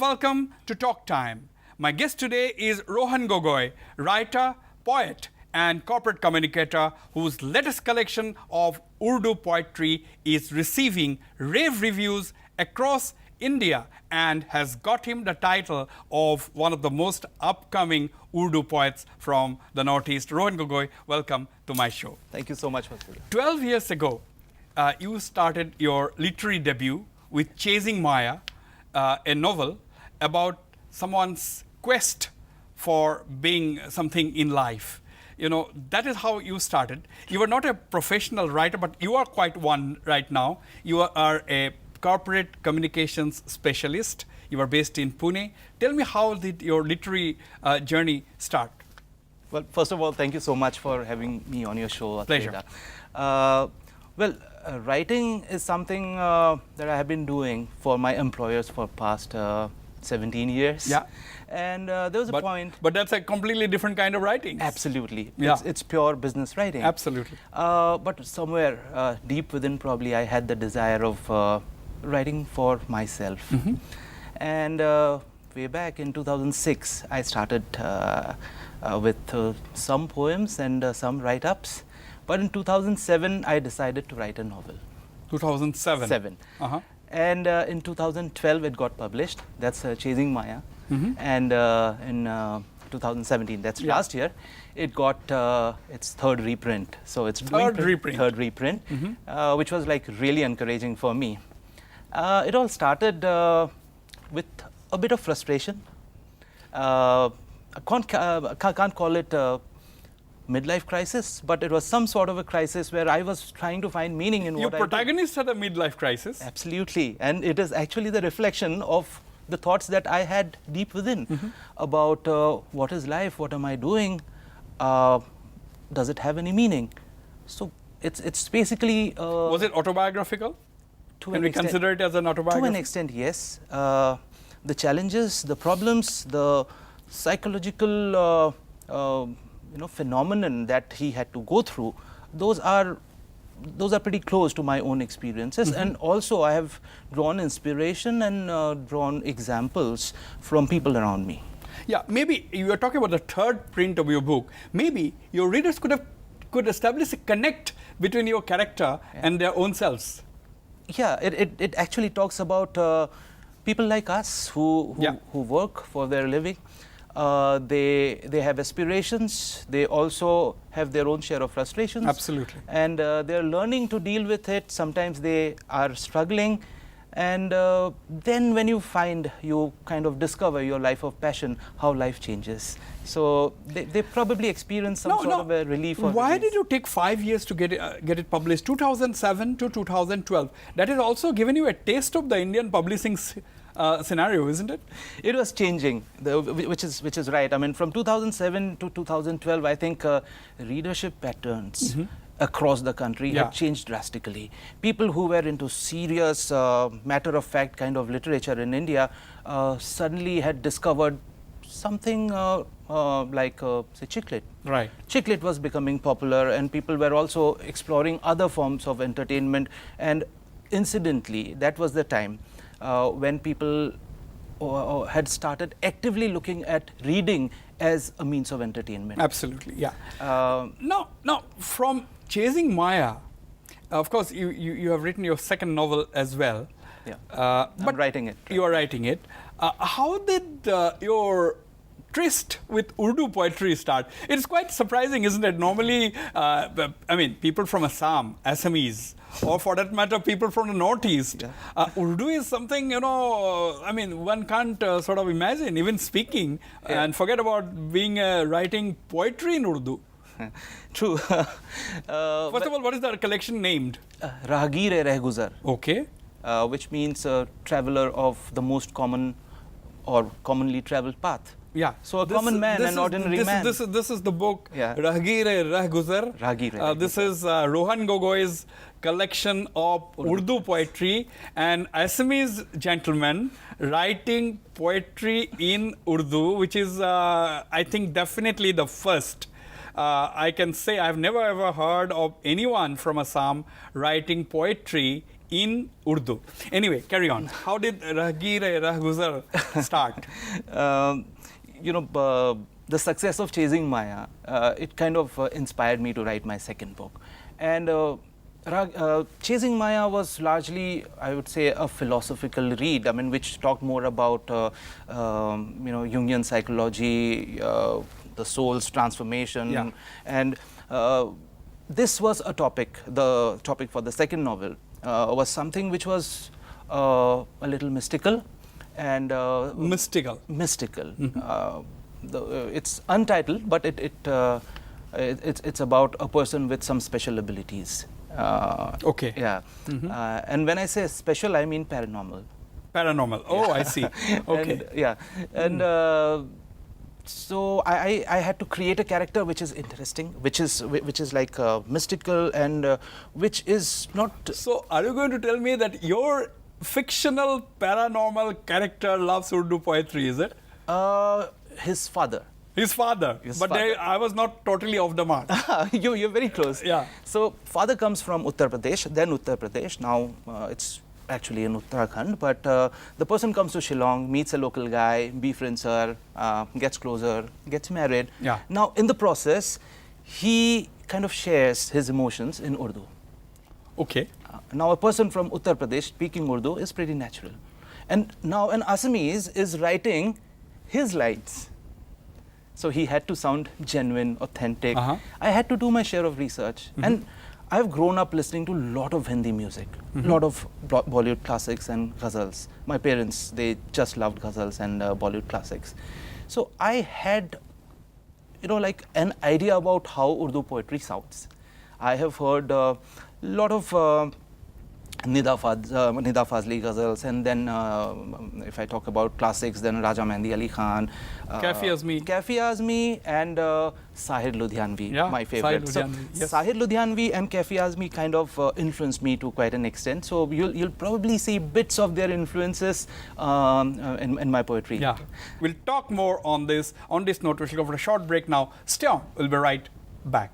welcome to Talk Time. My guest today is Rohan Gogoi, writer, poet, and corporate communicator whose latest collection of Urdu poetry is receiving rave reviews across India and has got him the title of one of the most upcoming Urdu poets from the Northeast. Rohan Gogoi, welcome to my show. Thank you so much, Wasbir. 12 years ago, you started your literary debut with Chasing Maya, a novel about someone's quest for being something in life. You know, that is how you started. You are not a professional writer, but you are quite one right now. You are a corporate communications specialist. You are based in Pune. Tell me, how did your literary journey start? Well, first of all, thank you so much for having me on your show. Pleasure. Writing is something that I have been doing for my employers for past 17 years. Yeah. And there was a point. But that's a completely different kind of writing. Absolutely. Yeah. It's pure business writing. Absolutely. But somewhere deep within, probably, I had the desire of writing for myself. Mm-hmm. And way back in 2006, I started with some poems and some write-ups. But in 2007, I decided to write a novel. 2007? Uh-huh. And in 2012, it got published. That's Chasing Maya. Mm-hmm. And in 2017, that's last year, it got its third reprint. So it's third reprint, mm-hmm. Which was like really encouraging for me. It all started with a bit of frustration. I can't call it a midlife crisis, but it was some sort of a crisis where I was trying to find meaning in what I did. Your protagonist had a midlife crisis. Absolutely. And it is actually the reflection of the thoughts that I had deep within about what is life, what am I doing, does it have any meaning? So it's basically... was it autobiographical? Can we consider it as an autobiography? To an extent, yes. The challenges, the problems, the psychological phenomenon that he had to go through, those are pretty close to my own experiences. And also I have drawn inspiration and drawn examples from people around me. Yeah, maybe you are talking about the third print of your book. Maybe your readers could establish a connect between your character and their own selves. Yeah, it actually talks about people like us who work for their living. They have aspirations. They also have their own share of frustrations. Absolutely. And they're learning to deal with it. Sometimes they are struggling. And then when you kind of discover your life of passion, how life changes. So they probably experience some sort of a relief. Why did you take 5 years to get it published? 2007 to 2012. That has also given you a taste of the Indian publishing scenario, isn't it? It was changing, which is right. I mean, from 2007 to 2012, I think readership patterns across the country had changed drastically. People who were into serious, matter-of-fact kind of literature in India suddenly had discovered something like, say, chick-lit. Right. Chick-lit was becoming popular, and people were also exploring other forms of entertainment. And incidentally, that was the time when people had started actively looking at reading as a means of entertainment. Absolutely, yeah. Now, from Chasing Maya, of course, you have written your second novel as well. Yeah, but I'm writing it. You are writing it. How did your tryst with Urdu poetry start? It's quite surprising, isn't it? Normally, I mean, people from Assam, Assamese, or for that matter, people from the Northeast. Urdu is something, I mean, one can't sort of imagine, even speaking, and forget about being writing poetry in Urdu. True. First of all, what is the collection named? Rahagir Reh Guzar. Okay. Which means traveler of the most common or commonly traveled path. Yeah. So a common man, an ordinary man. This is the book, Rahagir Reh Guzar. This is Rohan Gogoi's collection of Urdu poetry, and Assamese gentleman writing poetry in Urdu, which is, I think, definitely the first. I can say I've never ever heard of anyone from Assam writing poetry in Urdu. Anyway, carry on. How did Rahgir Rah Guzar start? The success of Chasing Maya, it kind of inspired me to write my second book. And Chasing Maya was largely, I would say, a philosophical read, I mean, which talked more about, Jungian psychology, the soul's transformation. Yeah. And this was a topic, the topic for the second novel, was something which was a little mystical. And Mystical. Mystical. It's untitled, but it's about a person with some special abilities. Okay. Yeah. And when I say special, I mean paranormal. Paranormal. Oh, I see. Okay. And so I had to create a character which is interesting, which is like mystical, and which is not. So, are you going to tell me that your fictional paranormal character loves Urdu poetry? Is it? His father. His father. But I was not totally off the mark. You're very close. Yeah. So father comes from Uttar Pradesh, then Uttar Pradesh. Now it's actually in Uttarakhand. But the person comes to Shillong, meets a local guy, befriends her, gets closer, gets married. Yeah. Now in the process, he kind of shares his emotions in Urdu. Okay. Now a person from Uttar Pradesh speaking Urdu is pretty natural. And now an Assamese is writing his lines. So he had to sound genuine, authentic. I had to do my share of research. And I've grown up listening to a lot of Hindi music, a lot of Bollywood classics and ghazals. My parents, they just loved ghazals and Bollywood classics. So I had, like an idea about how Urdu poetry sounds. I have heard a lot of Nida Fazli ghazals, and then if I talk about classics, then Raja Mehndi Ali Khan, Kafi Azmi, and Sahir Ludhianvi, my favorite. Sahir Ludhianvi and Kafi Azmi kind of influenced me to quite an extent. So you'll probably see bits of their influences in my poetry. Yeah, we'll talk more on this. On this note, we'll go for a short break now. Stay on. We'll be right back.